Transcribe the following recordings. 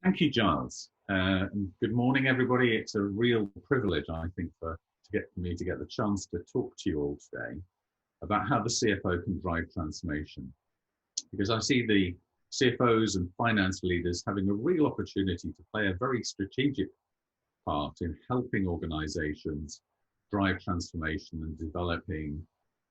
Thank you, Giles. And good morning, everybody. It's a real privilege, I think, for me to get the chance to talk to you all today about how the CFO can drive transformation. Because I see the CFOs and finance leaders having a real opportunity to play a very strategic part in helping organizations drive transformation and developing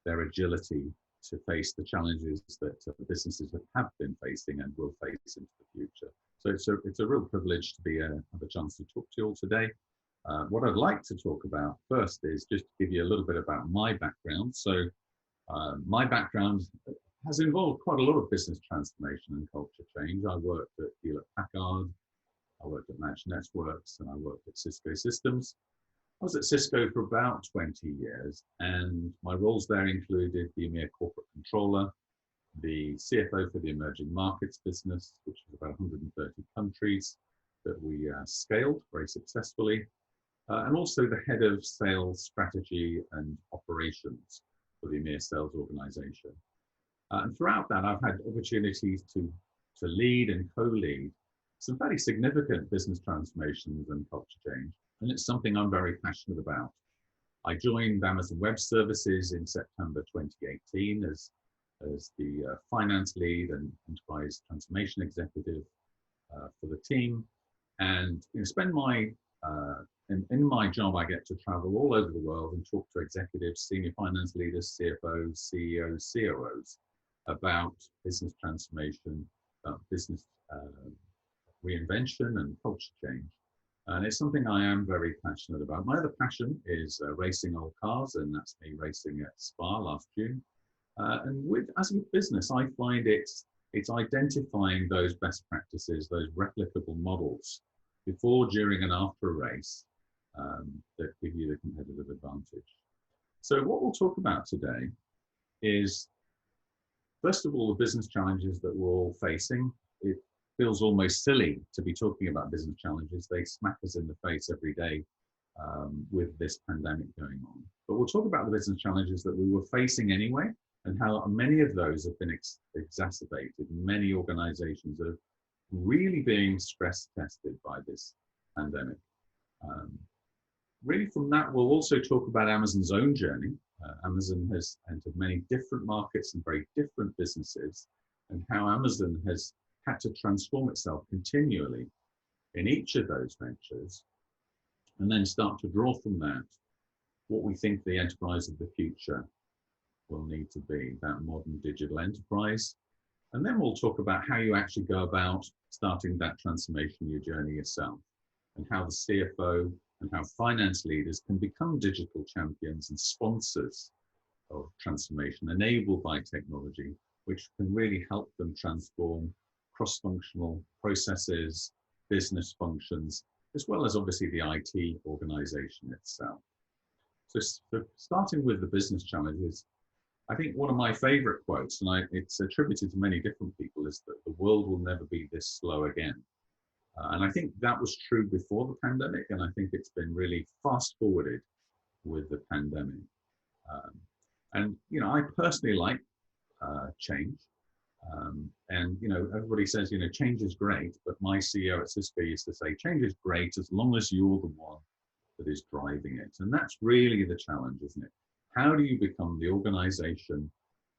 their agility to face the challenges that businesses have been facing and will face into the future. So it's a real privilege to have a chance to talk to you all today. What I'd like to talk about first is just to give you a little bit about my background. So my background has involved quite a lot of business transformation and culture change. I worked at Hewlett Packard, I worked at Managed Networks, and I worked at Cisco Systems. I was at Cisco for about 20 years, and my roles there included the EMEA corporate controller, the CFO for the emerging markets business, which was about 130 countries that we scaled very successfully, and also the head of sales strategy and operations for the EMEA sales organization. And throughout that, I've had opportunities to lead and co-lead some fairly significant business transformations and culture change. And it's something I'm very passionate about. I joined Amazon Web Services in September 2018 as the finance lead and enterprise transformation executive for the team. And spend my in my job, I get to travel all over the world and talk to executives, senior finance leaders, CFOs, CEOs, COOs about business transformation, business reinvention and culture change. And it's something I am very passionate about. My other passion is racing old cars, and that's me racing at Spa last June. And as with business, I find it's identifying those best practices, those replicable models before, during, and after a race that give you the competitive advantage. So what we'll talk about today is, first of all, the business challenges that we're all facing. It feels almost silly to be talking about business challenges. They smack us in the face every day with this pandemic going on. But we'll talk about the business challenges that we were facing anyway, and how many of those have been exacerbated. Many organizations are really being stress tested by this pandemic. Really from that, we'll also talk about Amazon's own journey. Amazon has entered many different markets and very different businesses, and how Amazon has had to transform itself continually in each of those ventures, and then start to draw from that what we think the enterprise of the future will need to be, that modern digital enterprise. And then we'll talk about how you actually go about starting that transformation, your journey yourself, and how the CFO and how finance leaders can become digital champions and sponsors of transformation enabled by technology, which can really help them transform cross-functional processes, business functions, as well as obviously the IT organization itself. So starting with the business challenges, I think one of my favorite quotes, and it's attributed to many different people, is that the world will never be this slow again. And I think that was true before the pandemic, and I think it's been really fast forwarded with the pandemic. And I personally like change. And everybody says, change is great, but my CEO at Cisco used to say, change is great as long as you're the one that is driving it. And that's really the challenge, isn't it? How do you become the organization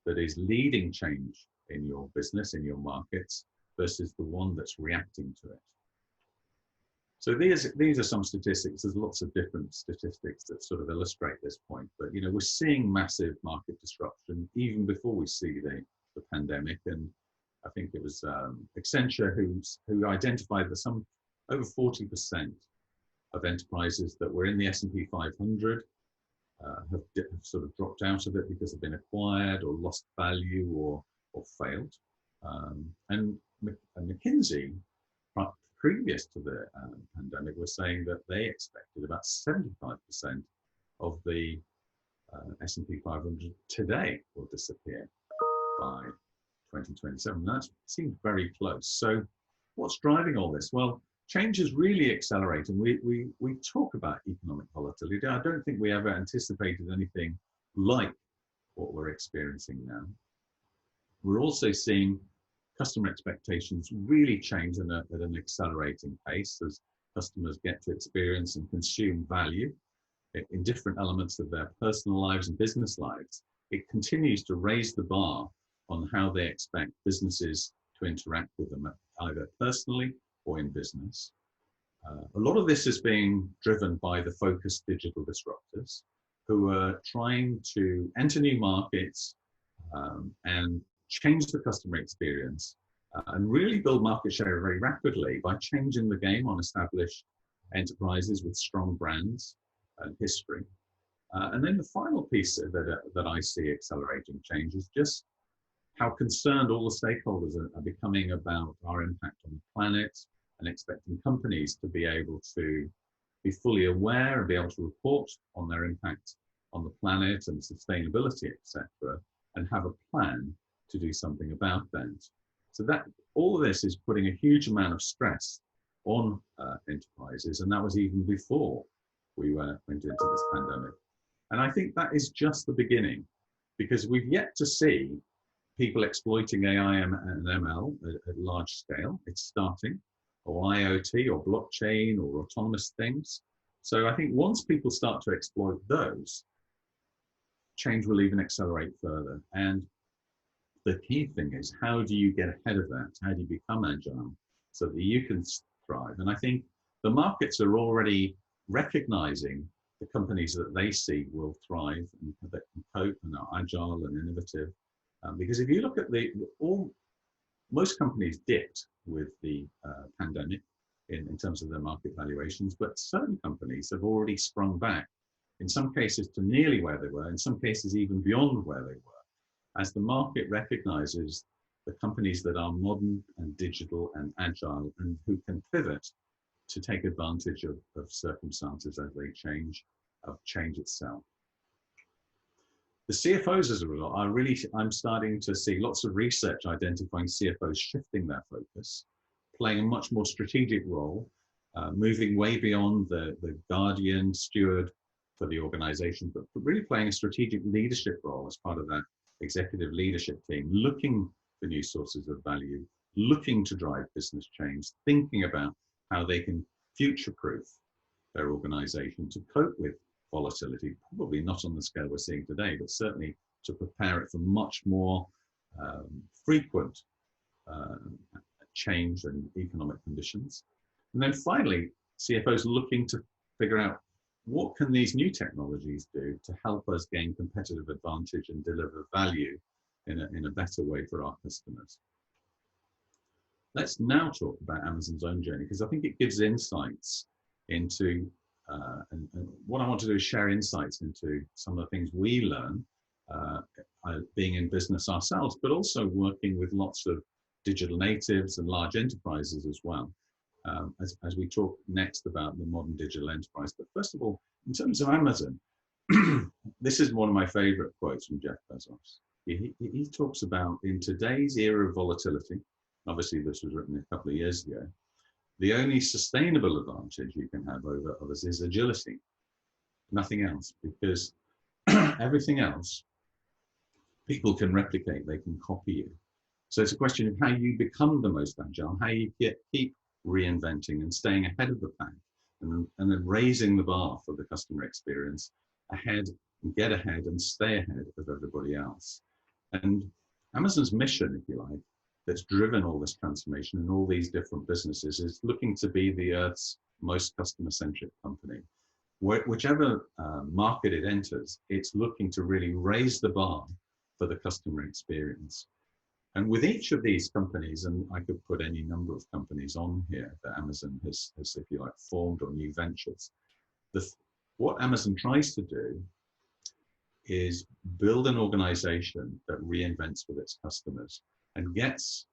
that is leading change in your business, in your markets, versus the one that's reacting to it? So these are some statistics. There's lots of different statistics that sort of illustrate this point. But we're seeing massive market disruption even before we see the pandemic. And I think it was Accenture who identified that some over 40% of enterprises that were in the S&P 500 have sort of dropped out of it because they've been acquired or lost value or failed. And McKinsey, previous to the pandemic, were saying that they expected about 75% of the S&P 500 today will disappear by 2027. That seems very close. So what's driving all this? Well, change is really accelerating. We talk about economic volatility. I don't think we ever anticipated anything like what we're experiencing now. We're also seeing customer expectations really change at an accelerating pace as customers get to experience and consume value in different elements of their personal lives and business lives. It continues to raise the bar on how they expect businesses to interact with them, either personally or in business. A lot of this is being driven by the focused digital disruptors who are trying to enter new markets and change the customer experience and really build market share very rapidly by changing the game on established enterprises with strong brands and history. And then the final piece that I see accelerating change is just how concerned all the stakeholders are becoming about our impact on the planet, and expecting companies to be able to be fully aware and be able to report on their impact on the planet and sustainability, etc., and have a plan to do something about that. So that all of this is putting a huge amount of stress on enterprises, and that was even before we went into this pandemic. And I think that is just the beginning, because we've yet to see people exploiting AI and ML at large scale. It's starting, or IoT or blockchain or autonomous things. So I think once people start to exploit those, change will even accelerate further. And the key thing is, how do you get ahead of that? How do you become agile so that you can thrive? And I think the markets are already recognizing the companies that they see will thrive and that can cope and are agile and innovative. Because if you look at most companies dipped with the pandemic in terms of their market valuations, but certain companies have already sprung back, in some cases to nearly where they were, in some cases even beyond where they were, as the market recognizes the companies that are modern and digital and agile and who can pivot to take advantage of circumstances as they change, of change itself. The CFOs, as a result, I'm starting to see lots of research identifying CFOs shifting their focus, playing a much more strategic role, moving way beyond the guardian, steward for the organization, but really playing a strategic leadership role as part of that executive leadership team, looking for new sources of value, looking to drive business change, thinking about how they can future-proof their organization to cope with volatility, probably not on the scale we're seeing today, but certainly to prepare it for much more frequent change in economic conditions. And then finally, CFOs looking to figure out what can these new technologies do to help us gain competitive advantage and deliver value in a better way for our customers. Let's now talk about Amazon's own journey, because I think it gives insights into and what I want to do is share insights into some of the things we learn being in business ourselves, but also working with lots of digital natives and large enterprises as well, as we talk next about the modern digital enterprise. But first of all, in terms of Amazon, this is one of my favorite quotes from Jeff Bezos. He talks about, in today's era of volatility, obviously this was written a couple of years ago, the only sustainable advantage you can have over others is agility, nothing else, because everything else people can replicate, they can copy you. So it's a question of how you become the most agile, how you keep reinventing and staying ahead of the pack, and then raising the bar for the customer experience ahead, and get ahead and stay ahead of everybody else. And Amazon's mission, if you like, that's driven all this transformation and all these different businesses is looking to be the Earth's most customer-centric company. Whichever market it enters, it's looking to really raise the bar for the customer experience. And with each of these companies, and I could put any number of companies on here that Amazon has if you like, formed, or new ventures, what Amazon tries to do is build an organization that reinvents with its customers and gets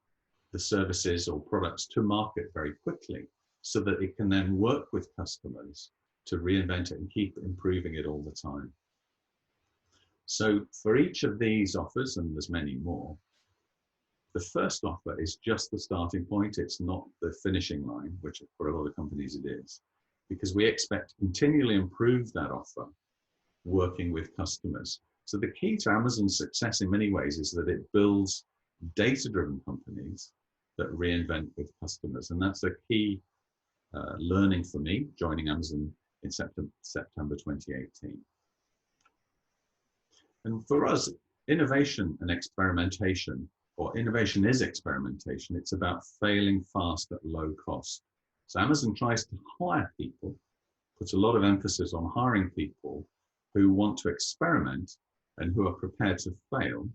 the services or products to market very quickly so that it can then work with customers to reinvent it and keep improving it all the time. So for each of these offers, and there's many more, the first offer is just the starting point. It's not the finishing line, which for a lot of companies it is, because we expect to continually improve that offer working with customers. So the key to Amazon's success in many ways is that it builds data-driven companies that reinvent with customers. And that's a key learning for me joining Amazon in September 2018. And for us, innovation and experimentation, or innovation is experimentation, it's about failing fast at low cost. So Amazon tries to hire people, puts a lot of emphasis on hiring people who want to experiment and who are prepared to fail,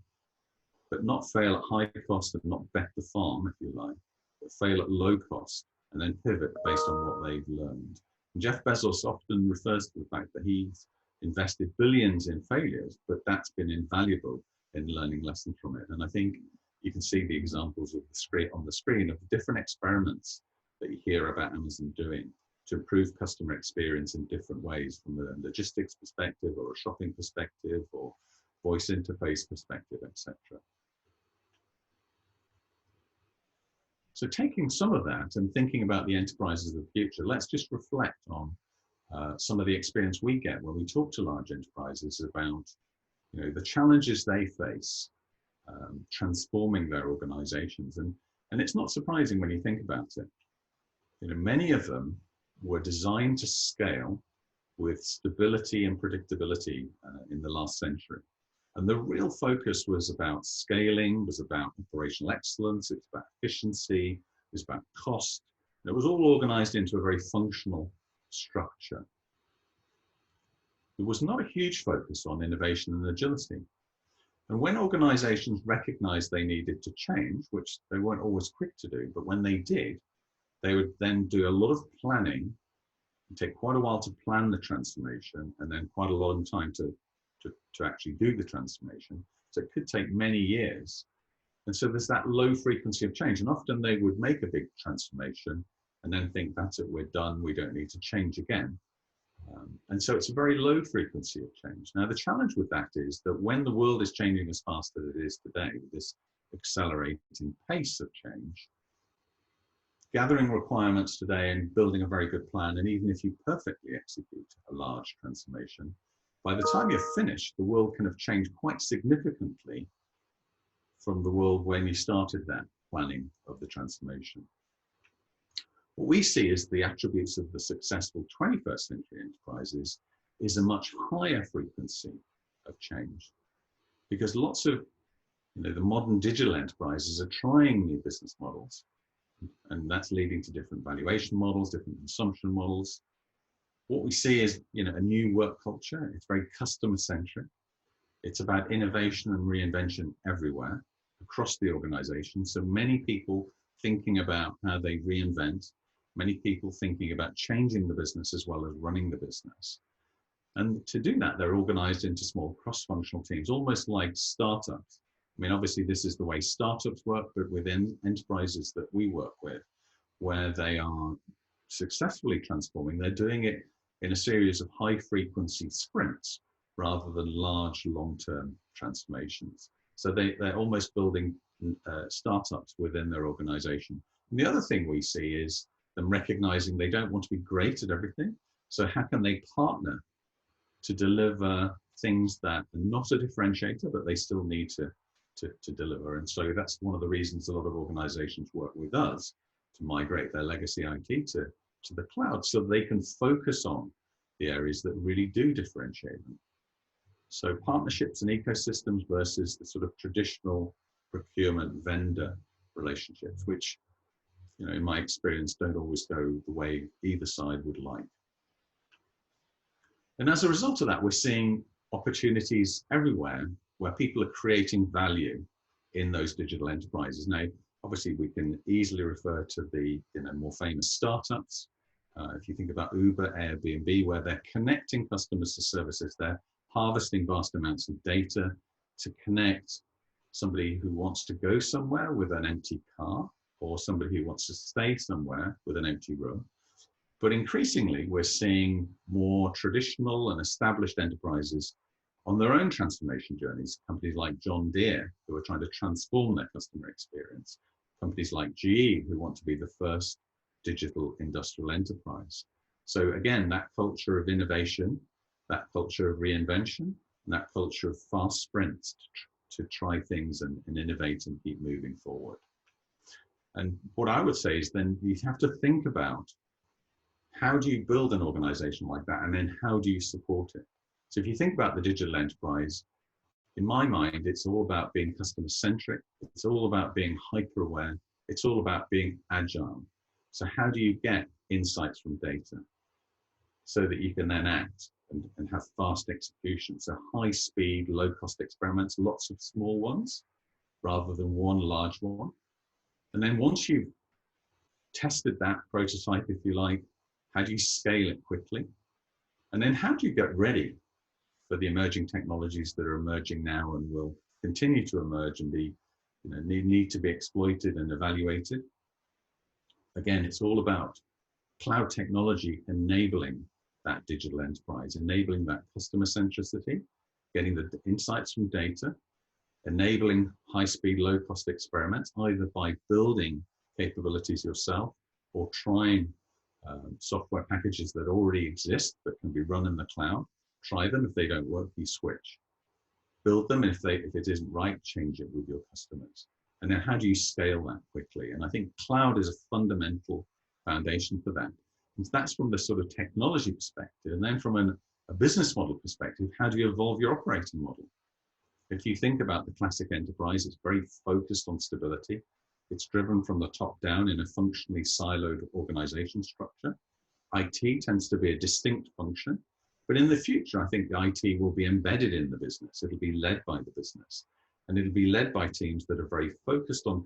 but not fail at high cost and not bet the farm, if you like, but fail at low cost and then pivot based on what they've learned. And Jeff Bezos often refers to the fact that he's invested billions in failures, but that's been invaluable in learning lessons from it. And I think you can see the examples of the screen on the screen of the different experiments that you hear about Amazon doing to improve customer experience in different ways, from a logistics perspective or a shopping perspective or voice interface perspective, etc. So taking some of that and thinking about the enterprises of the future, let's just reflect on some of the experience we get when we talk to large enterprises about, the challenges they face transforming their organizations. And it's not surprising when you think about it. Many of them were designed to scale with stability and predictability in the last century. And the real focus was about scaling, was about operational excellence, it's about efficiency, it was about cost. And it was all organized into a very functional structure. There was not a huge focus on innovation and agility. And when organizations recognized they needed to change, which they weren't always quick to do, but when they did, they would then do a lot of planning. It'd take quite a while to plan the transformation and then quite a long time to actually do the transformation. So it could take many years. And so there's that low frequency of change. And often they would make a big transformation and then think, that's it, we're done, we don't need to change again. And so it's a very low frequency of change. Now, the challenge with that is that when the world is changing as fast as it is today, with this accelerating pace of change, gathering requirements today and building a very good plan, and even if you perfectly execute a large transformation, by the time you're finished, the world can have changed quite significantly from the world when you started that planning of the transformation. What we see as the attributes of the successful 21st century enterprises is a much higher frequency of change, because lots of the modern digital enterprises are trying new business models, and that's leading to different valuation models, different consumption models. What we see is a new work culture. It's very customer-centric. It's about innovation and reinvention everywhere across the organization. So many people thinking about how they reinvent, many people thinking about changing the business as well as running the business. And to do that, they're organized into small cross-functional teams, almost like startups. I mean, obviously, this is the way startups work, but within enterprises that we work with, where they are successfully transforming, they're doing it in a series of high-frequency sprints rather than large, long-term transformations. So they're almost building startups within their organization. And the other thing we see is them recognizing they don't want to be great at everything. So how can they partner to deliver things that are not a differentiator, but they still need to deliver? And so that's one of the reasons a lot of organizations work with us to migrate their legacy IT to the cloud, so they can focus on the areas that really do differentiate them. So partnerships and ecosystems versus the sort of traditional procurement vendor relationships, which, in my experience, don't always go the way either side would like. And as a result of that, we're seeing opportunities everywhere where people are creating value in those digital enterprises. Now, obviously, we can easily refer to the more famous startups. If you think about Uber, Airbnb, where they're connecting customers to services, they're harvesting vast amounts of data to connect somebody who wants to go somewhere with an empty car, or somebody who wants to stay somewhere with an empty room. But increasingly, we're seeing more traditional and established enterprises on their own transformation journeys. Companies like John Deere, who are trying to transform their customer experience. Companies like GE, who want to be the first digital industrial enterprise. So again, that culture of innovation, that culture of reinvention, and that culture of fast sprints to try things and innovate and keep moving forward. And what I would say is then you have to think about, how do you build an organization like that? And then how do you support it? So if you think about the digital enterprise, in my mind, it's all about being customer centric. It's all about being hyper aware. It's all about being agile. So how do you get insights from data so that you can then act and have fast execution? So high speed, low cost experiments, lots of small ones rather than one large one. And then once you've tested that prototype, if you like, how do you scale it quickly? And then how do you get ready for the emerging technologies that are emerging now and will continue to emerge and be, need to be exploited and evaluated? Again, it's all about cloud technology enabling that digital enterprise, enabling that customer centricity, getting the insights from data, enabling high-speed, low-cost experiments, either by building capabilities yourself or trying software packages that already exist but can be run in the cloud. Try them. If they don't work, you switch. Build them. If it isn't right, change it with your customers. And then how do you scale that quickly? And I think cloud is a fundamental foundation for that. And that's from the sort of technology perspective. And then from a business model perspective, how do you evolve your operating model? If you think about the classic enterprise, it's very focused on stability. It's driven from the top down in a functionally siloed organization structure. IT tends to be a distinct function, but in the future, I think the IT will be embedded in the business. It'll be led by the business, and it'll be led by teams that are very focused on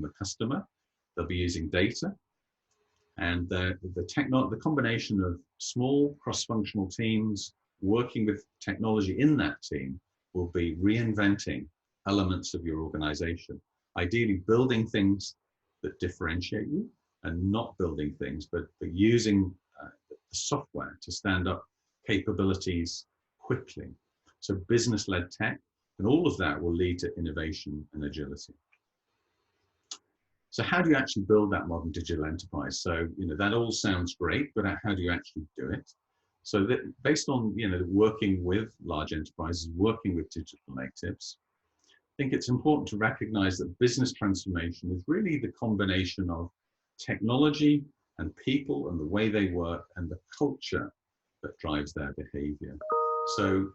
the customer. They'll be using data, and the combination of small cross-functional teams working with technology in that team will be reinventing elements of your organization. Ideally building things that differentiate you and not building things, but using the software to stand up capabilities quickly. So business-led tech, and all of that will lead to innovation and agility. So how do you actually build that modern digital enterprise? So, that all sounds great, but how do you actually do it? So that based on, working with large enterprises, working with digital natives, I think it's important to recognize that business transformation is really the combination of technology and people and the way they work and the culture that drives their behavior. So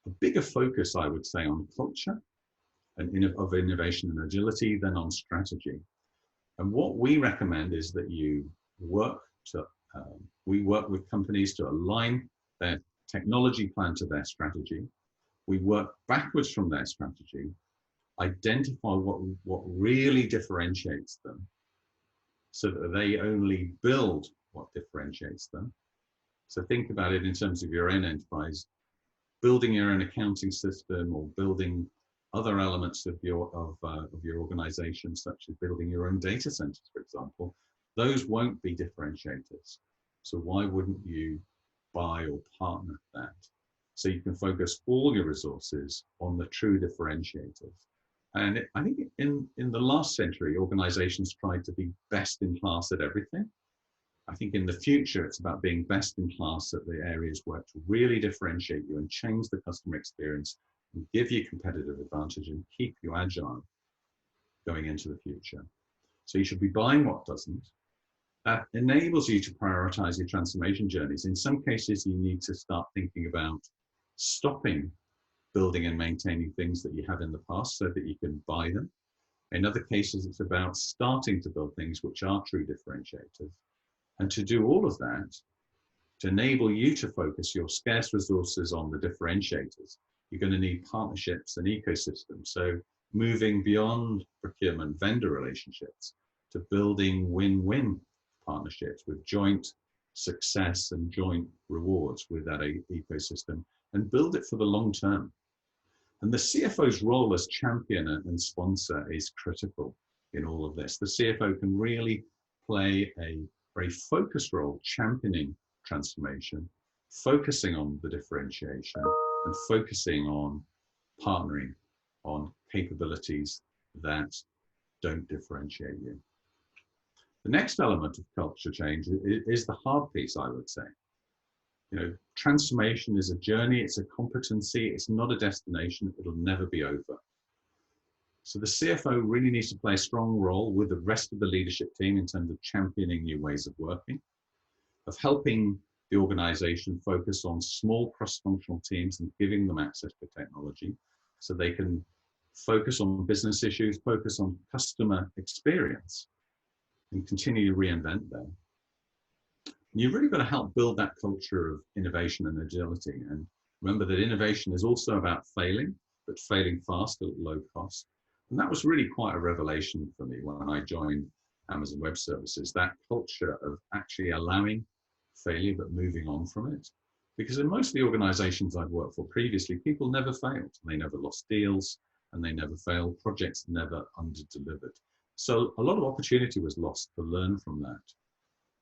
a bigger focus, I would say, on culture and of innovation and agility than on strategy. And what we recommend is that you work to, we work with companies to align their technology plan to their strategy. We work backwards from their strategy, identify what really differentiates them so that they only build what differentiates them. So think about it in terms of your own enterprise, building your own accounting system or building other elements of your organization, such as building your own data centers, for example. Those won't be differentiators. So why wouldn't you buy or partner that? So you can focus all your resources on the true differentiators. And I think in the last century, organizations tried to be best in class at everything. I think in the future, it's about being best in class at the areas where to really differentiate you and change the customer experience and give you competitive advantage and keep you agile going into the future. So you should be buying what doesn't. That enables you to prioritize your transformation journeys. In some cases, you need to start thinking about stopping building and maintaining things that you have in the past so that you can buy them. In other cases, it's about starting to build things which are true differentiators. And to do all of that, to enable you to focus your scarce resources on the differentiators, you're going to need partnerships and ecosystems. So moving beyond procurement vendor relationships to building win-win partnerships with joint success and joint rewards with that ecosystem, and build it for the long term. And the CFO's role as champion and sponsor is critical in all of this. The CFO can really play a very focused role championing transformation, focusing on the differentiation and focusing on partnering on capabilities that don't differentiate you. The next element of culture change is the hard piece, I would say. Transformation is a journey, it's a competency, it's not a destination, it'll never be over. So the CFO really needs to play a strong role with the rest of the leadership team in terms of championing new ways of working, of helping the organization focus on small cross-functional teams and giving them access to technology so they can focus on business issues, focus on customer experience, and continue to reinvent them. And you've really got to help build that culture of innovation and agility. And remember that innovation is also about failing, but failing fast at low cost. And that was really quite a revelation for me when I joined Amazon Web Services, that culture of actually allowing failure, but moving on from it. Because in most of the organizations I've worked for previously, people never failed. They never lost deals and they never failed. Projects never under-delivered. So a lot of opportunity was lost to learn from that.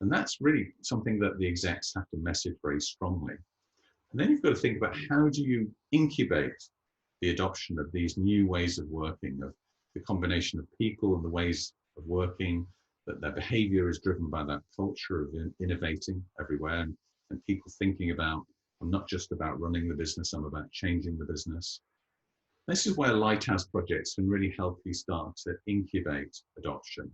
And that's really something that the execs have to message very strongly. And then you've got to think about how do you incubate the adoption of these new ways of working, of the combination of people and the ways of working, that their behavior is driven by that culture of innovating everywhere and people thinking about, I'm not just about running the business, I'm about changing the business. This is where lighthouse projects can really help you start to incubate adoption.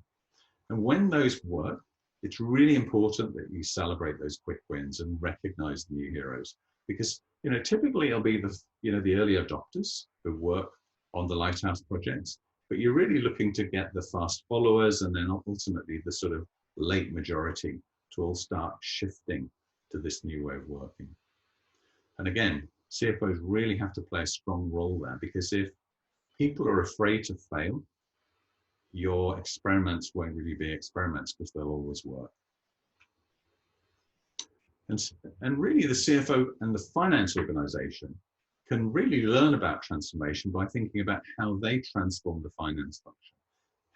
And when those work, it's really important that you celebrate those quick wins and recognize the new heroes, because typically it'll be the early adopters who work on the lighthouse projects, but you're really looking to get the fast followers and then ultimately the sort of late majority to all start shifting to this new way of working. And again, CFOs really have to play a strong role there, because if people are afraid to fail, your experiments won't really be experiments because they'll always work. And really the CFO and the finance organization can really learn about transformation by thinking about how they transform the finance function.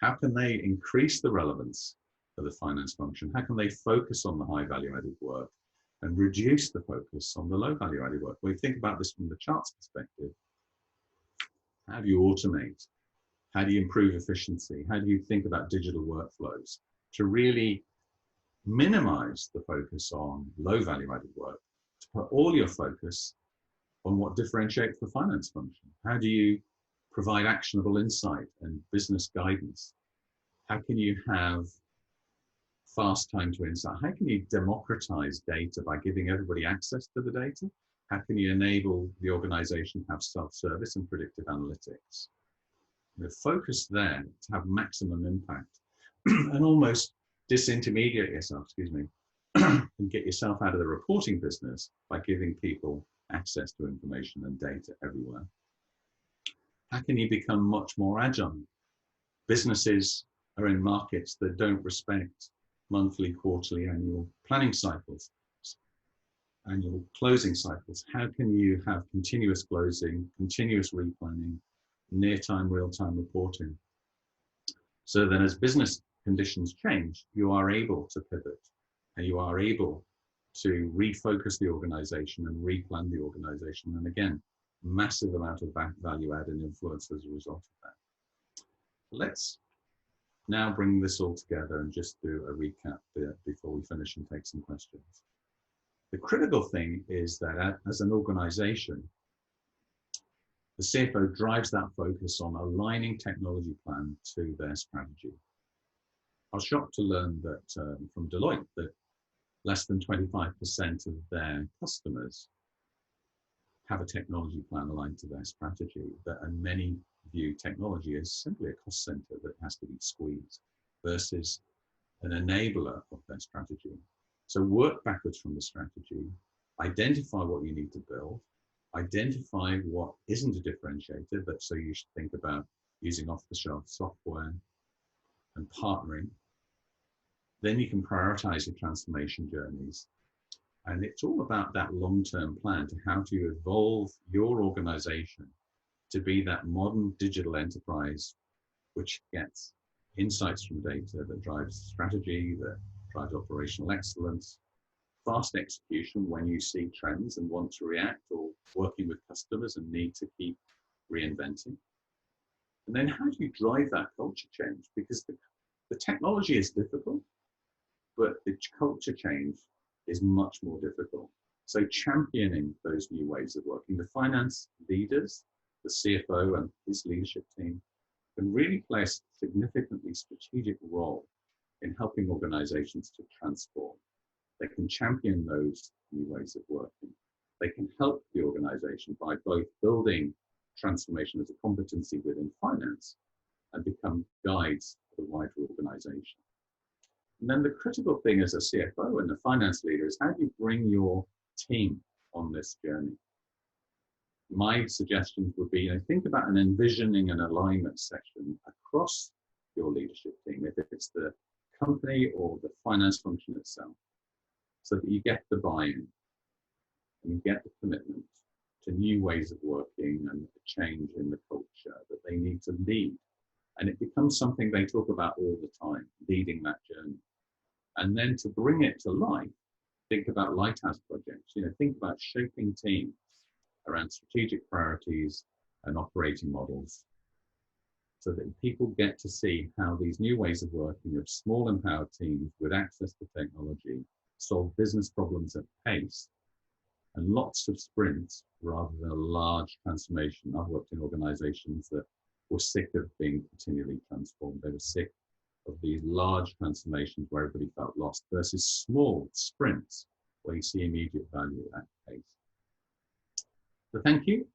How can they increase the relevance of the finance function? How can they focus on the high value added work and reduce the focus on the low value added work? When you think about this from the charts perspective, how do you automate? How do you improve efficiency? How do you think about digital workflows to really minimize the focus on low value added work, to put all your focus on what differentiates the finance function? How do you provide actionable insight and business guidance? How can you have fast time to insight? How can you democratize data by giving everybody access to the data? How can you enable the organization to have self-service and predictive analytics? The focus there to have maximum impact and almost disintermediate yourself, and get yourself out of the reporting business by giving people access to information and data everywhere. How can you become much more agile? Businesses are in markets that don't respect monthly, quarterly, annual planning cycles, annual closing cycles. How can you have continuous closing, continuous replanning, near-time, real-time reporting? So then as business conditions change, you are able to pivot and you are able to refocus the organization and replan the organization. And again, massive amount of value add and influence as a result of that. Let's now bring this all together and just do a recap before we finish and take some questions. The critical thing is that as an organization, the CFO drives that focus on aligning technology plan to their strategy. I was shocked to learn that from Deloitte that less than 25% of their customers have a technology plan aligned to their strategy, and many view technology as simply a cost center that has to be squeezed versus an enabler of their strategy. So work backwards from the strategy, identify what you need to build, identify what isn't a differentiator, so you should think about using off-the-shelf software and partnering. Then you can prioritize your transformation journeys. And it's all about that long-term plan to how to evolve your organization to be that modern digital enterprise, which gets insights from data, that drives strategy, that drives operational excellence, fast execution when you see trends and want to react, or working with customers and need to keep reinventing. And then how do you drive that culture change? Because the technology is difficult, but the culture change is much more difficult. So championing those new ways of working, the finance leaders, the CFO and his leadership team can really play a significantly strategic role in helping organizations to transform. They can champion those new ways of working. They can help the organization by both building transformation as a competency within finance and become guides for the wider organization. And then the critical thing as a CFO and a finance leader is how do you bring your team on this journey? My suggestions would be, think about an envisioning and alignment section across your leadership team, if it's the company or the finance function itself, so that you get the buy-in and you get the commitment to new ways of working and a change in the culture that they need to lead. And it becomes something they talk about all the time, leading that journey. And then to bring it to life, think about lighthouse projects, think about shaping teams around strategic priorities and operating models so that people get to see how these new ways of working of small empowered teams with access to technology solve business problems at pace and lots of sprints rather than a large transformation. I've worked in organizations that were sick of being continually transformed. They were sick of these large transformations where everybody felt lost versus small sprints where you see immediate value at pace. So thank you.